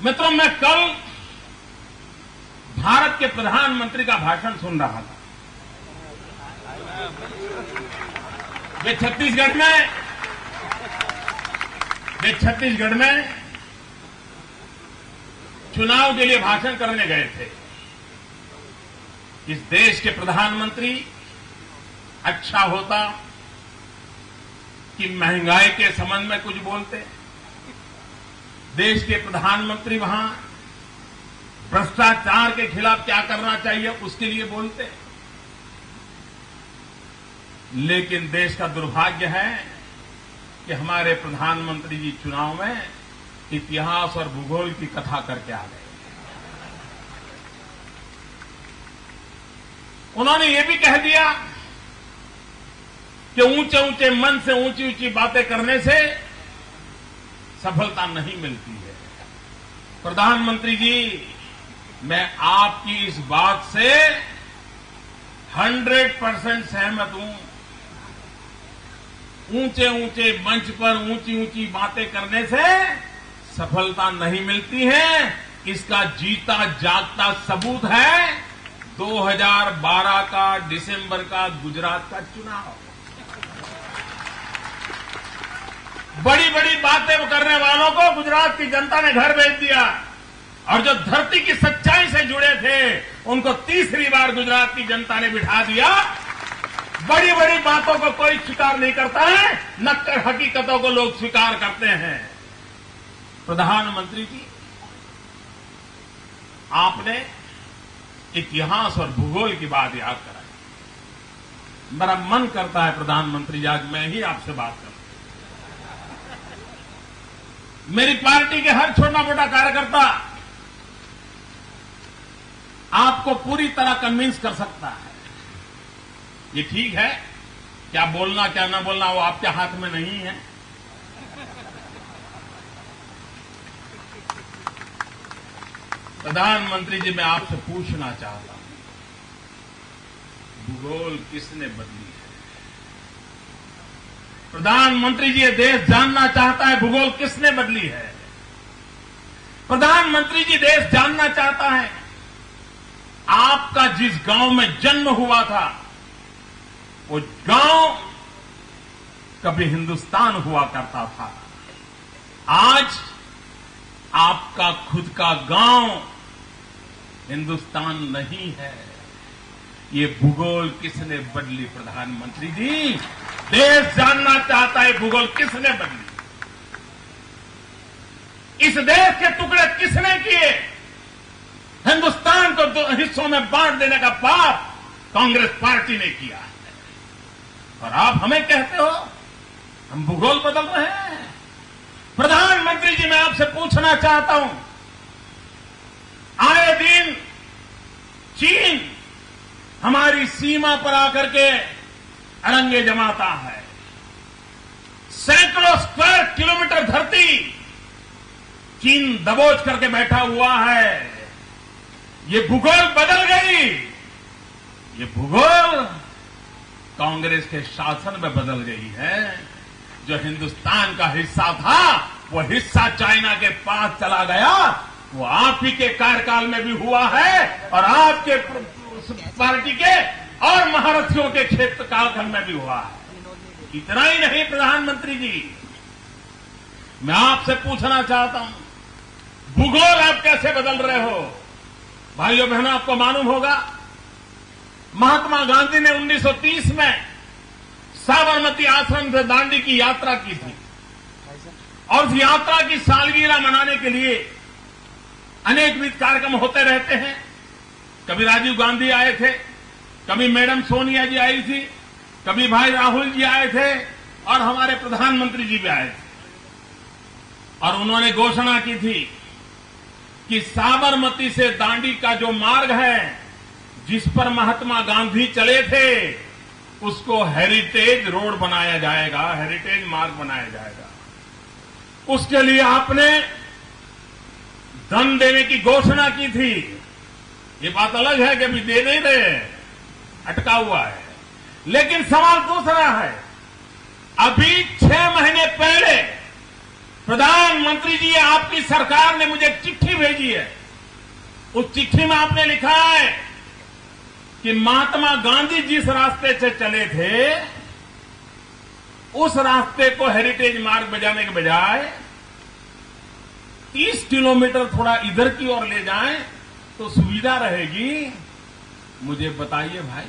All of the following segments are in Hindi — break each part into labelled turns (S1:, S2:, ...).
S1: मित्रों, मैं कल भारत के प्रधानमंत्री का भाषण सुन रहा था। वे छत्तीसगढ़ में चुनाव के लिए भाषण करने गए थे। इस देश के प्रधानमंत्री अच्छा होता कि महंगाई के संबंध में कुछ बोलते। देश के प्रधानमंत्री वहां भ्रष्टाचार के खिलाफ क्या करना चाहिए उसके लिए बोलते। लेकिन देश का दुर्भाग्य है कि हमारे प्रधानमंत्री जी चुनाव में इतिहास और भूगोल की कथा करके आ गए। उन्होंने ये भी कह दिया कि ऊंचे ऊंचे मन से ऊंची ऊंची बातें करने से सफलता नहीं मिलती है। प्रधानमंत्री जी, मैं आपकी इस बात से 100% सहमत हूं। ऊंचे ऊंचे मंच पर ऊंची ऊंची बातें करने से सफलता नहीं मिलती है। इसका जीता जागता सबूत है 2012 का दिसंबर का गुजरात का चुनाव। बड़ी बड़ी बातें करने वालों को गुजरात की जनता ने घर भेज दिया और जो धरती की सच्चाई से जुड़े थे उनको तीसरी बार गुजरात की जनता ने बिठा दिया। बड़ी बड़ी बातों को कोई स्वीकार नहीं करता है, नक्कर हकीकतों को लोग स्वीकार करते हैं। प्रधानमंत्री जी, आपने इतिहास और भूगोल की बात याद कराई। मेरा मन करता है प्रधानमंत्री जी, आज मैं ही आपसे बात करूं। मेरी पार्टी के हर छोटा मोटा कार्यकर्ता आपको पूरी तरह कन्विंस कर सकता है। ये ठीक है, क्या बोलना क्या ना बोलना वो आपके हाथ में नहीं है। प्रधानमंत्री जी, मैं आपसे पूछना चाहता हूं, भूगोल किसने बदली है? प्रधानमंत्री जी, ये देश जानना चाहता है भूगोल किसने बदली है। प्रधानमंत्री जी, देश जानना चाहता है आपका जिस गांव में जन्म हुआ था वो गांव कभी हिंदुस्तान हुआ करता था। आज आपका खुद का गांव हिंदुस्तान नहीं है। ये भूगोल किसने बदली? प्रधानमंत्री जी, देश जानना चाहता है भूगोल किसने बदली। इस देश के टुकड़े किसने किए? हिंदुस्तान को दो हिस्सों में बांट देने का पाप कांग्रेस पार्टी ने किया है। और आप हमें कहते हो हम भूगोल बदल रहे हैं। प्रधानमंत्री जी, मैं आपसे पूछना चाहता हूं, आए दिन चीन हमारी सीमा पर आकर के अरंगे जमाता है। सैकड़ों स्क्वायर किलोमीटर धरती चीन दबोच करके बैठा हुआ है। ये भूगोल बदल गई। ये भूगोल कांग्रेस के शासन में बदल गई है। जो हिंदुस्तान का हिस्सा था वो हिस्सा चाइना के पास चला गया। वो आप ही के कार्यकाल में भी हुआ है और आपके पार्टी के और महारथियों के क्षेत्र कालखंड में भी हुआ है। इतना ही नहीं प्रधानमंत्री जी, मैं आपसे पूछना चाहता हूं, भूगोल आप कैसे बदल रहे हो? भाइयों बहनों, आपको मालूम होगा महात्मा गांधी ने 1930 में साबरमती आश्रम से दांडी की यात्रा की थी और उस यात्रा की सालगिरह मनाने के लिए अनेकविध कार्यक्रम होते रहते हैं। कभी राजीव गांधी आए थे, कभी मैडम सोनिया जी आई थी, कभी भाई राहुल जी आए थे और हमारे प्रधानमंत्री जी भी आए थे। और उन्होंने घोषणा की थी कि साबरमती से दांडी का जो मार्ग है जिस पर महात्मा गांधी चले थे उसको हेरिटेज रोड बनाया जाएगा, हेरिटेज मार्ग बनाया जाएगा। उसके लिए आपने धन देने की घोषणा की थी। ये बात अलग है कि अभी दे नहीं रहे, अटका हुआ है। लेकिन सवाल दूसरा है, अभी 6 महीने पहले प्रधानमंत्री जी, आपकी सरकार ने मुझे एक चिट्ठी भेजी है। उस चिट्ठी में आपने लिखा है कि महात्मा गांधी जिस रास्ते से चले थे उस रास्ते को हेरिटेज मार्ग बजाने के बजाय 30 किलोमीटर थोड़ा इधर की ओर ले जाएं तो सुविधा रहेगी। मुझे बताइए भाई,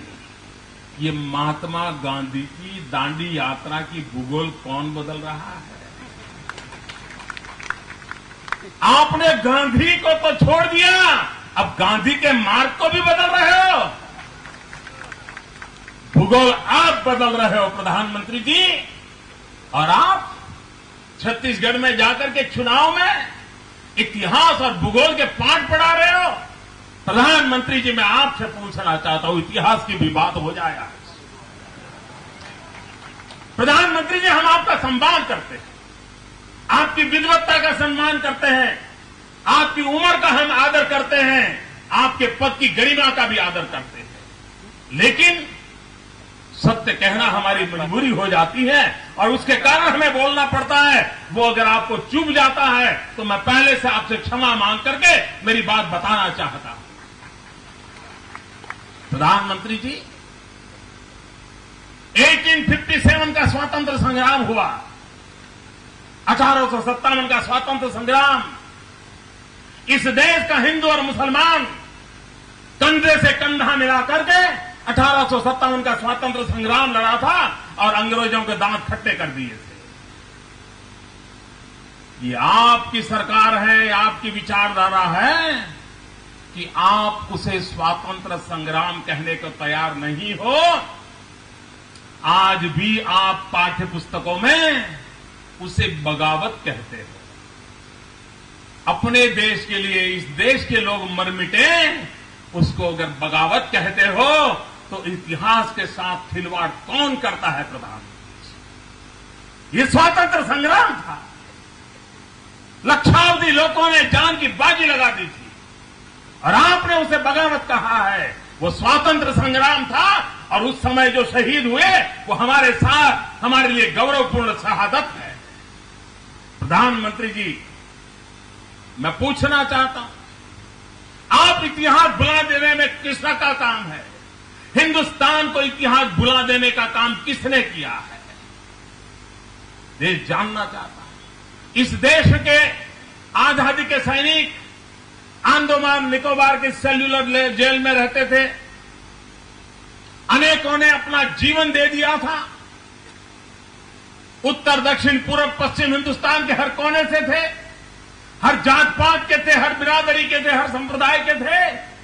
S1: ये महात्मा गांधी की दांडी यात्रा की भूगोल कौन बदल रहा है? आपने गांधी को तो छोड़ दिया, अब गांधी के मार्ग को भी बदल रहे हो। भूगोल आप बदल रहे हो प्रधानमंत्री जी, और आप छत्तीसगढ़ में जाकर के चुनाव में इतिहास और भूगोल के पाठ पढ़ा रहे हो। प्रधानमंत्री जी, मैं आपसे पूछना चाहता हूं, इतिहास की भी बात हो जाए आज। प्रधानमंत्री जी, हम आपका सम्मान करते हैं, आपकी विद्वत्ता का सम्मान करते हैं, आपकी उम्र का हम आदर करते हैं, आपके पद की गरिमा का भी आदर करते हैं, लेकिन सत्य कहना हमारी मजबूरी हो जाती है और उसके कारण हमें बोलना पड़ता है। वो अगर आपको चुभ जाता है तो मैं पहले से आपसे क्षमा मांग करके मेरी बात बताना चाहता हूं। प्रधानमंत्री जी, 1857 का स्वतंत्र संग्राम हुआ, 1857 का स्वतंत्र संग्राम, इस देश का हिंदू और मुसलमान कंधे से कंधा मिला करके 1857 का स्वतंत्र संग्राम लड़ा था और अंग्रेजों के दांत खट्टे कर दिए थे। ये आपकी सरकार है, आपकी विचारधारा है कि आप उसे स्वतंत्र संग्राम कहने को तैयार नहीं हो। आज भी आप पाठ्य पुस्तकों में उसे बगावत कहते हो। अपने देश के लिए इस देश के लोग मर मिटे, उसको अगर बगावत कहते हो तो इतिहास के साथ खिलवाड़ कौन करता है प्रधानमंत्री? ये स्वतंत्र संग्राम था, लक्षावधि लोगों ने जान की बाजी लगा दी थी और आपने उसे बगावत कहा है। वो स्वतंत्र संग्राम था और उस समय जो शहीद हुए वो हमारे साथ, हमारे लिए गौरवपूर्ण शहादत है। प्रधानमंत्री जी, मैं पूछना चाहता हूं, आप इतिहास भुला देने में किसका का काम है? हिंदुस्तान को इतिहास भुला देने का काम किसने किया है? देश जानना चाहता है। इस देश के आजादी के सैनिक अंडमान निकोबार के सेल्युलर जेल में रहते थे, अनेकों ने अपना जीवन दे दिया था। उत्तर दक्षिण पूर्व पश्चिम हिंदुस्तान के हर कोने से थे, हर जात पात के थे, हर बिरादरी के थे, हर संप्रदाय के थे।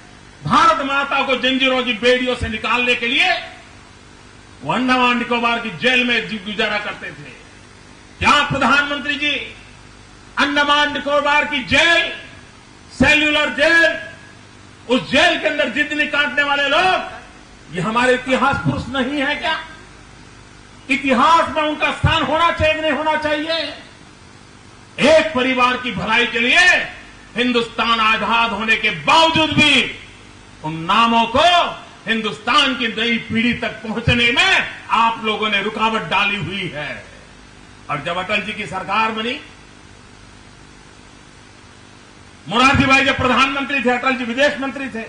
S1: भारत माता को जंजीरों की बेड़ियों से निकालने के लिए वो अंडमान निकोबार की जेल में गुजारा करते थे। क्या प्रधानमंत्री जी, अंडमान निकोबार की जेल, सेल्युलर जेल, उस जेल के अंदर जिंदगी काटने वाले लोग, ये हमारे इतिहास पुरुष नहीं है क्या? इतिहास में उनका स्थान होना चाहिए, नहीं होना चाहिए? एक परिवार की भलाई के लिए हिंदुस्तान आजाद होने के बावजूद भी उन नामों को हिंदुस्तान की नई पीढ़ी तक पहुंचने में आप लोगों ने रुकावट डाली हुई है। और जब अटल जी की सरकार बनी, मोरारजी भाई जब प्रधानमंत्री थे, अटल जी विदेश मंत्री थे,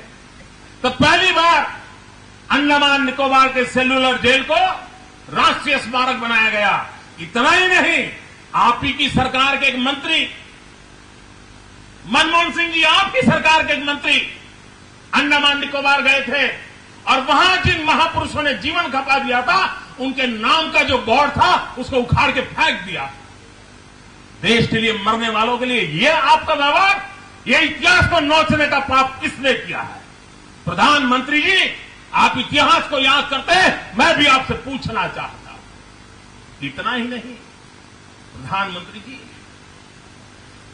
S1: तो पहली बार अंडमान निकोबार के सेल्युलर जेल को राष्ट्रीय स्मारक बनाया गया। इतना ही नहीं, आप ही की सरकार के एक मंत्री मनमोहन सिंह जी, आपकी सरकार के एक मंत्री अंडमान निकोबार गए थे और वहां जिन महापुरुषों ने जीवन खपा दिया था, उनके नाम का जो बोर्ड था उसको उखाड़ के फेंक दिया। देश के लिए मरने वालों के लिए यह आपका व्यवहार, यह इतिहास को नोचने का पाप किसने किया है? प्रधानमंत्री जी, आप इतिहास को याद करते हैं, मैं भी आपसे पूछना चाहता हूं। इतना ही नहीं प्रधानमंत्री जी,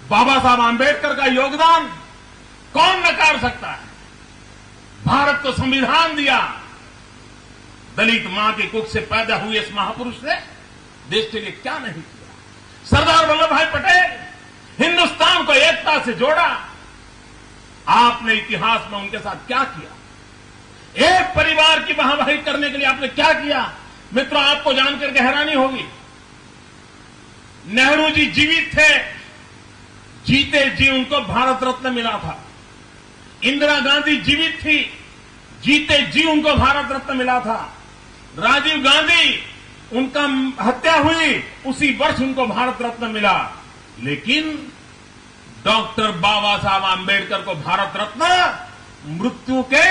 S1: बाबा साहब आंबेडकर का योगदान कौन नकार सकता है? भारत को संविधान दिया, दलित मां की कुख से पैदा हुए इस महापुरुष ने देश के लिए क्या नहीं किया? सरदार वल्लभ भाई पटेल हिंदुस्तान को एकता से जोड़ा, आपने इतिहास में उनके साथ क्या किया? एक परिवार की वाहवाही करने के लिए आपने क्या किया? मित्रों, आपको जानकर के हैरानी होगी, नेहरू जी जीवित थे, जीते जी उनको भारत रत्न मिला था। इंदिरा गांधी जीवित थी, जीते जी उनको भारत रत्न मिला था। राजीव गांधी, उनका हत्या हुई उसी वर्ष उनको भारत रत्न मिला। लेकिन डॉक्टर बाबा साहब आंबेडकर को भारत रत्न मृत्यु के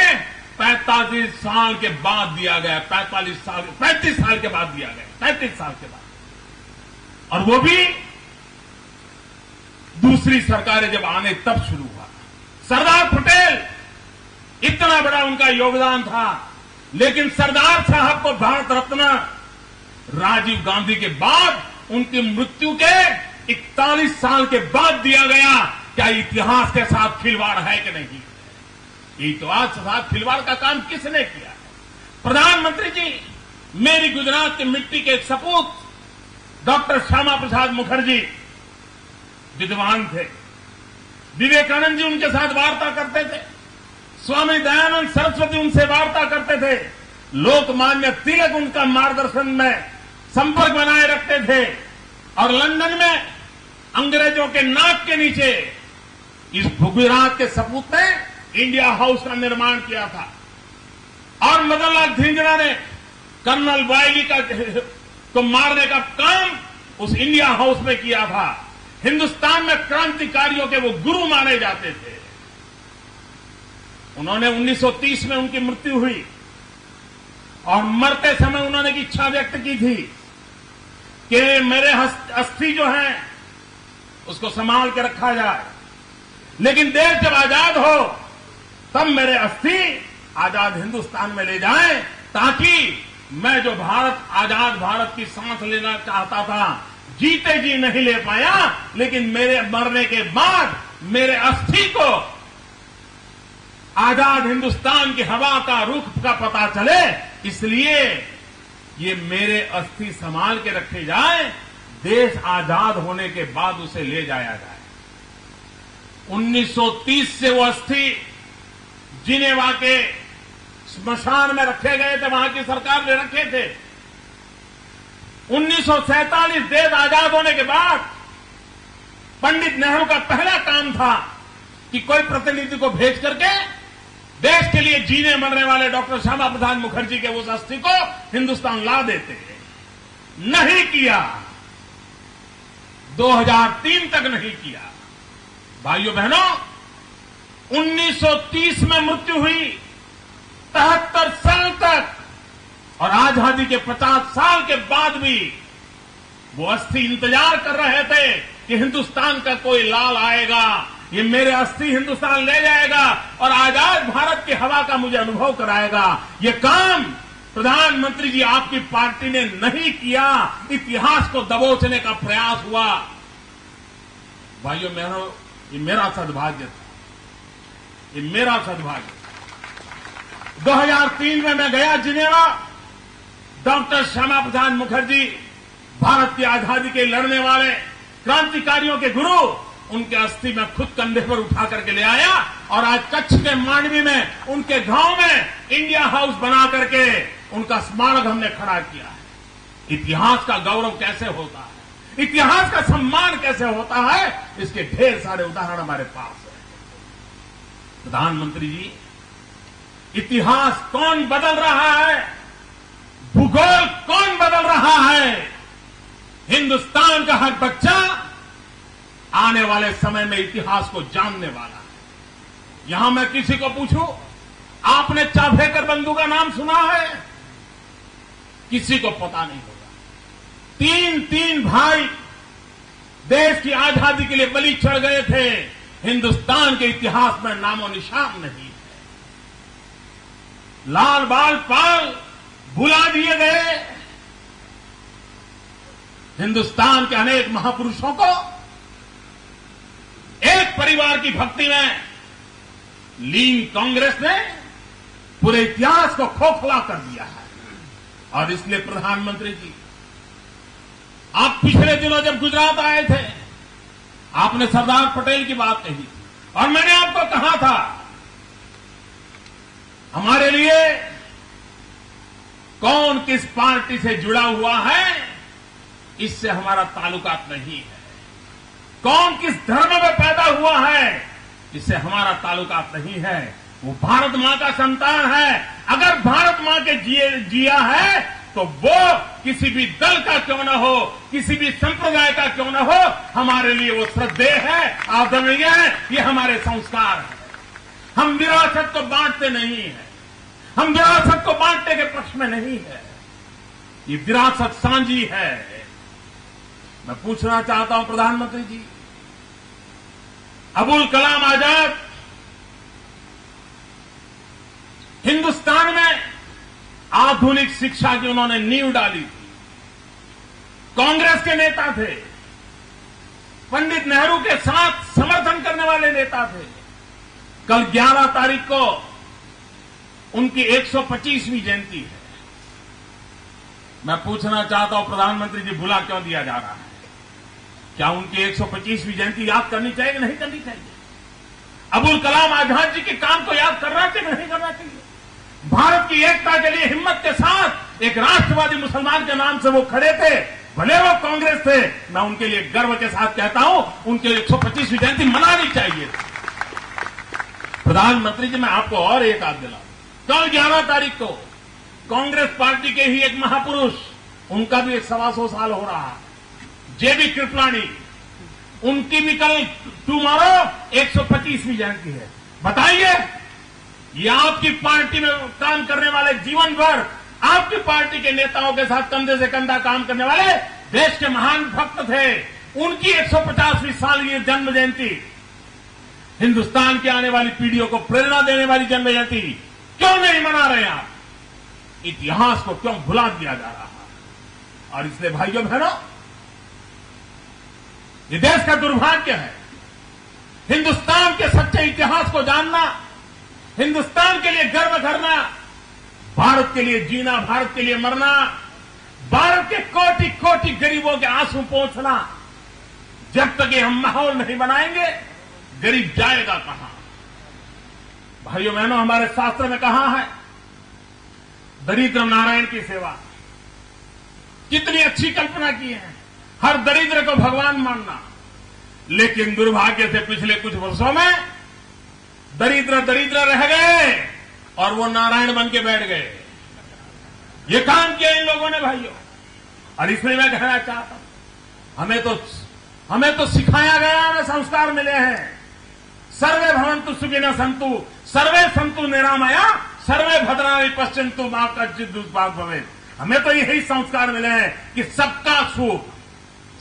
S1: 45 साल के बाद दिया गया। 35 साल के बाद दिया गया, 35 साल के बाद, और वो भी दूसरी सरकारें जब आने तब शुरू हुआ। सरदार पटेल, इतना बड़ा उनका योगदान था, लेकिन सरदार साहब को भारत रत्न राजीव गांधी के बाद उनकी मृत्यु के 41 साल के बाद दिया गया। क्या इतिहास के साथ खिलवाड़ है कि नहीं? इतिहास के साथ खिलवाड़ का काम किसने किया है? प्रधानमंत्री जी, मेरी गुजरात की मिट्टी के सपूत डॉक्टर श्यामा प्रसाद मुखर्जी विद्वान थे। विवेकानंद जी उनके साथ वार्ता करते थे, स्वामी दयानंद सरस्वती उनसे वार्ता करते थे, लोकमान्य तिलक उनका मार्गदर्शन में संपर्क बनाए रखते थे, और लंदन में अंग्रेजों के नाक के नीचे इस गुजरात के सपूत ने इंडिया हाउस का निर्माण किया था। और मदन लाल धिंगरा ने कर्नल वायली को मारने का काम उस इंडिया हाउस में किया था। हिंदुस्तान में क्रांतिकारियों के वो गुरु माने जाते थे। उन्होंने 1930 में उनकी मृत्यु हुई, और मरते समय उन्होंने की इच्छा व्यक्त की थी कि मेरे अस्थि जो है उसको संभाल के रखा जाए, लेकिन देश जब आजाद हो तब मेरे अस्थि आजाद हिंदुस्तान में ले जाएं, ताकि मैं जो आजाद भारत की सांस लेना चाहता था, जीते जी नहीं ले पाया, लेकिन मेरे मरने के बाद मेरे अस्थि को आजाद हिंदुस्तान की हवा का रुख का पता चले, इसलिए ये मेरे अस्थि संभाल के रखे जाए, देश आजाद होने के बाद उसे ले जाया जाए। 1930 से वो अस्थि जिनेवा के स्मशान में रखे गए थे, वहां की सरकार ने रखे थे। 1947 देश आजाद होने के बाद पंडित नेहरू का पहला काम था कि कोई प्रतिनिधि को भेज करके देश के लिए जीने मरने वाले डॉक्टर श्यामा प्रसाद मुखर्जी के उस अस्थि को हिंदुस्तान ला देते। नहीं किया, 2003 तक नहीं किया। भाइयों बहनों, 1930 में मृत्यु हुई, 73 साल तक, और आजादी के 50 साल के बाद भी वो अस्थि इंतजार कर रहे थे कि हिंदुस्तान का कोई लाल आएगा, ये मेरे अस्थि हिंदुस्तान ले जाएगा और आजाद भारत की हवा का मुझे अनुभव कराएगा। ये काम प्रधानमंत्री जी आपकी पार्टी ने नहीं किया, इतिहास को दबोचने का प्रयास हुआ। भाइयों बहनों, ये मेरा सद्भाग्य था, ये मेरा सद्भाग्य। 2003 में मैं गया जिनेवा, डॉक्टर श्यामा प्रसाद मुखर्जी, भारत की आजादी के लड़ने वाले क्रांतिकारियों के गुरु, उनके अस्थि में खुद कंधे पर उठा करके ले आया, और आज कच्छ के मांडवी में उनके गांव में इंडिया हाउस बना करके उनका स्मारक हमने खड़ा किया है। इतिहास का गौरव कैसे होता है, इतिहास का सम्मान कैसे होता है, इसके ढेर सारे उदाहरण हमारे पास है। प्रधानमंत्री जी, इतिहास कौन बदल रहा है, भूगोल कौन बदल रहा है? हिंदुस्तान का हर बच्चा आने वाले समय में इतिहास को जानने वाला है। यहां मैं किसी को पूछूं, आपने चाभेकर बंधु का नाम सुना है? किसी को पता नहीं होगा। 3 भाई देश की आजादी के लिए बलि चढ़ गए थे, हिंदुस्तान के इतिहास में नामो निशान नहीं है। लाल बाल पाल भुला दिए गए। हिंदुस्तान के अनेक महापुरुषों को एक परिवार की भक्ति में लीन कांग्रेस ने पूरे इतिहास को खोखला कर दिया है। और इसलिए प्रधानमंत्री जी, आप पिछले दिनों जब गुजरात आए थे, आपने सरदार पटेल की बात कही और मैंने आपको कहा था, हमारे लिए कौन किस पार्टी से जुड़ा हुआ है इससे हमारा ताल्लुकात नहीं है। कौन किस धर्म में पैदा हुआ है, इससे हमारा ताल्लुकात नहीं है। वो भारत मां का संतान है। अगर भारत मां के जिया है तो वो किसी भी दल का क्यों न हो, किसी भी संप्रदाय का क्यों न हो, हमारे लिए वो श्रद्धेय है, आदरणीय है। ये हमारे संस्कार है। हम विरासत को बांटते नहीं है, हम विरासत को बांटने के पक्ष में नहीं है। ये विरासत साझी है। मैं पूछना चाहता हूं प्रधानमंत्री जी, अबुल कलाम आजाद हिंदुस्तान में आधुनिक शिक्षा की उन्होंने नींव डाली थी। कांग्रेस के नेता थे, पंडित नेहरू के साथ समर्थन करने वाले नेता थे। कल 11 तारीख को उनकी 125वीं जयंती है। मैं पूछना चाहता हूं प्रधानमंत्री जी, भुला क्यों दिया जा रहा है? क्या उनकी 125वीं जयंती याद करनी चाहिए कि नहीं करनी चाहिए? अबुल कलाम आजाद जी के काम को याद करना चाहिए कि नहीं करना चाहिए? भारत की एकता के लिए हिम्मत के साथ एक राष्ट्रवादी मुसलमान के नाम से वो खड़े थे, भले वो कांग्रेस थे। मैं उनके लिए गर्व के साथ कहता हूं, उनके 125वीं जयंती मनानी चाहिए। प्रधानमंत्री जी, मैं आपको और एक याद दिला, कल 11 तारीख को कांग्रेस पार्टी के ही एक महापुरुष, उनका भी 125 साल हो रहा है, जेबी कृपलानी, उनकी भी कल टुमारो 125वीं जयंती है। बताइए, ये आपकी पार्टी में काम करने वाले, जीवन भर आपकी पार्टी के नेताओं के साथ कंधे से कंधा काम करने वाले देश के महान भक्त थे, उनकी 150वीं सालगिरह जन्म जयंती, हिंदुस्तान की आने वाली पीढ़ियों को प्रेरणा देने वाली जन्म जयंती क्यों नहीं मना रहे आप? इतिहास को क्यों भुला दिया जा रहा है? और इसलिए भाइयों बहनों, ये देश का दुर्भाग्य है। हिंदुस्तान के सच्चे इतिहास को जानना, हिंदुस्तान के लिए गर्व करना, भारत के लिए जीना, भारत के लिए मरना, भारत के कोटि कोटि गरीबों के आंसू पोंछना, जब तक ये हम माहौल नहीं बनाएंगे, गरीब जाएगा कहां? भाइयों बहनों, हमारे शास्त्र में कहा है, दरिद्र नारायण की सेवा। कितनी अच्छी कल्पना की है, हर दरिद्र को भगवान मानना। लेकिन दुर्भाग्य से पिछले कुछ वर्षों में दरिद्र दरिद्र रह गए और वो नारायण बन के बैठ गए। ये काम किया इन लोगों ने भाइयों। और इसलिए मैं कहना चाहता हूं, हमें तो सिखाया गया, हमें संस्कार मिले हैं, सर्वे भवन्तु सुखिनः सन्तु, सर्वे सन्तु निरामया, सर्वे भद्राणि पश्यन्तु मा कश्चित् दुष्भाग् भवेत्। हमें तो यही संस्कार मिले हैं कि सबका सुख,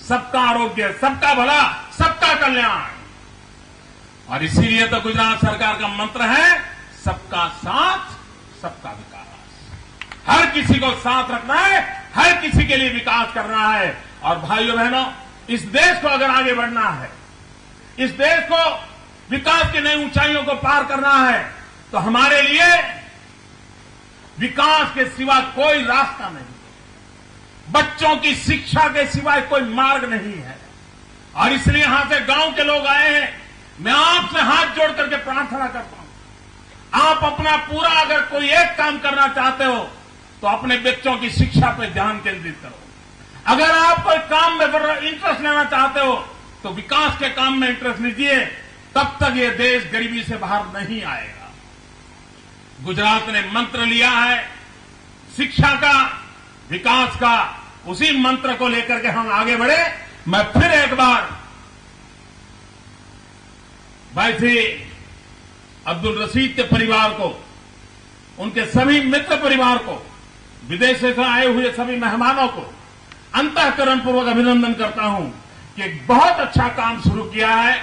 S1: सबका आरोग्य, सबका भला, सबका कल्याण। और इसीलिए तो गुजरात सरकार का मंत्र है, सबका साथ सबका विकास। हर किसी को साथ रखना है, हर किसी के लिए विकास करना है। और भाइयों बहनों, इस देश को अगर आगे बढ़ना है, इस देश को विकास की नई ऊंचाइयों को पार करना है, तो हमारे लिए विकास के सिवा कोई रास्ता नहीं, बच्चों की शिक्षा के सिवाय कोई मार्ग नहीं है। और इसलिए यहां से गांव के लोग आए हैं। मैं आपसे हाथ जोड़ करके प्रार्थना करता हूं, आप अपना पूरा, अगर कोई एक काम करना चाहते हो तो अपने बच्चों की शिक्षा पर ध्यान केंद्रित करो। अगर आप कोई काम में इंटरेस्ट लेना चाहते हो तो विकास के काम में इंटरेस्ट लीजिए, तब तक ये देश गरीबी से बाहर नहीं आएगा। गुजरात ने मंत्र लिया है शिक्षा का, विकास का, उसी मंत्र को लेकर के हम आगे बढ़े। मैं फिर एक बार भाई श्री अब्दुल रशीद के परिवार को, उनके सभी मित्र परिवार को, विदेश से आए हुए सभी मेहमानों को अंतःकरण पूर्वक अभिनंदन करता हूं कि एक बहुत अच्छा काम शुरू किया है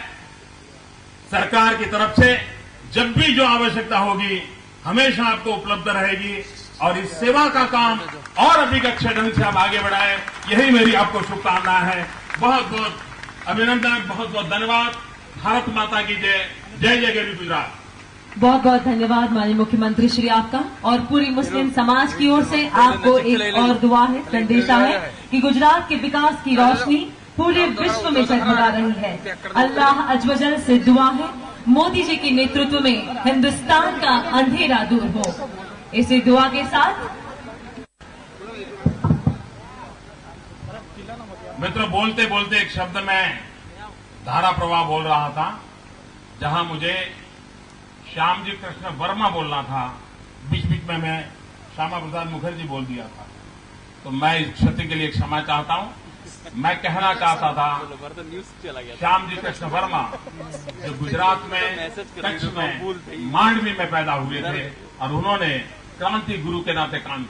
S1: सरकार की तरफ से। जब भी जो आवश्यकता होगी हमेशा आपको उपलब्ध रहेगी, और इस सेवा का काम और अधिक अच्छे ढंग से आप आगे बढ़ाएं, यही मेरी आपको शुभकामनाएं हैं। बहुत बहुत अभिनंदन, बहुत बहुत धन्यवाद। भारत माता की जय। जय जय गरीब गुजरात।
S2: बहुत बहुत धन्यवाद माननीय मुख्यमंत्री श्री आपका। और पूरी मुस्लिम समाज की ओर से आपको एक और दुआ है, संदेशा है कि गुजरात के विकास की रोशनी पूरे विश्व में जगमगा रही है। अल्लाह अज़्वजल से दुआ है मोदी जी के नेतृत्व में हिंदुस्तान का अंधेरा दूर हो। इसी दुआ के साथ
S1: मित्र, बोलते बोलते एक शब्द में धारा प्रवाह बोल रहा था, जहां मुझे श्यामजी कृष्ण वर्मा बोलना था, बीच बीच में मैं श्यामा प्रसाद मुखर्जी बोल दिया था। तो मैं इस क्षति के लिए क्षमा चाहता हूं। मैं कहना चाहता था श्यामजी कृष्ण वर्मा, जो गुजरात में कच्छ में मांडवी में पैदा हुए थे और उन्होंने क्रांति गुरु के नाते काम